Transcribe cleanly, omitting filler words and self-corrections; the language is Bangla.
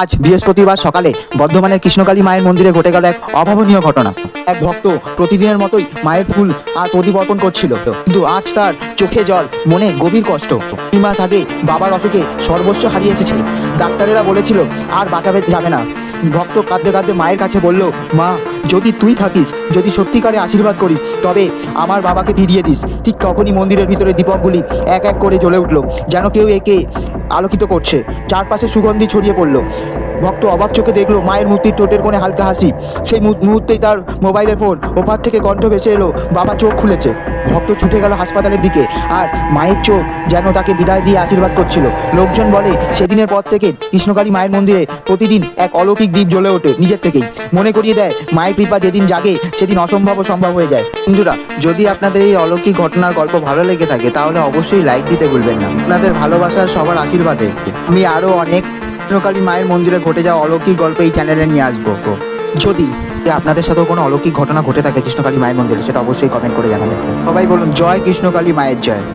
আজ বৃহস্পতিবার সকালে বর্ধমানের কৃষ্ণকালী মায়ের মন্দিরে ঘটে গেল এক অভাবনীয় ঘটনা। এক ভক্ত প্রতিদিনের মতোই মায়ের ফুল আর প্রদীপ অর্পণ করছিল, কিন্তু আজ তার চোখে জল, মনে গভীর কষ্ট। 2 মাস আগে বাবার অসুখে সর্বস্ব হারিয়ে এসেছে। ডাক্তারেরা বলেছিল আর বাঁচাবে যাবে না। ভক্ত কাঁদতে কাঁদতে মায়ের কাছে বলল, মা, যদি তুই থাকিস, যদি সত্যিকারে আশীর্বাদ করি, তবে আমার বাবাকে ফিরিয়ে দিস। ঠিক তখনই মন্দিরের ভিতরে দীপকগুলি এক এক করে জ্বলে উঠল, যেন কেউ একে আলোকিত করছে। চারপাশে সুগন্ধি ছড়িয়ে পড়ল। ভক্ত অবাক চোখে দেখলো মায়ের মূর্তির ঠোঁটের কোণে হালকা হাসি। সেই মুহূর্তেই তার মোবাইলের ফোন ওপার থেকে কণ্ঠ ভেসে এলো, বাবা চোখ খুলেছে। ভক্ত ছুটে গেল হাসপাতালের দিকে, আর মায়ের চোখ যেন তাকে বিদায় দিয়ে আশীর্বাদ করছিল। লোকজন বলে, সেদিনের পর থেকে কৃষ্ণকালী মায়ের মন্দিরে প্রতিদিন এক অলৌকিক দ্বীপ জ্বলে ওঠে নিজের থেকেই। মনে করিয়ে দেয়, মায়ের কৃপা যেদিন জাগে সেদিন অসম্ভব সম্ভব হয়ে যায়। বন্ধুরা, যদি আপনাদের এই অলৌকিক ঘটনার গল্প ভালো লেগে থাকে তাহলে অবশ্যই লাইক দিতে ভুলবেন না। আপনাদের ভালোবাসার সবার আশীর্বাদে আমি আরও অনেক কৃষ্ণকালী মায়ের মন্দিরে ঘটে যাওয়া অলৌকিক গল্প এই চ্যানেলে নিয়ে আসবো। যদি আপনাদের সাথেও কোনো অলৌকিক ঘটনা ঘটে থাকে কৃষ্ণকালী মায়ের মন্দিরে, সেটা অবশ্যই কমেন্ট করে জানাবেন। সবাই বলুন, জয় কৃষ্ণকালী মায়ের জয়।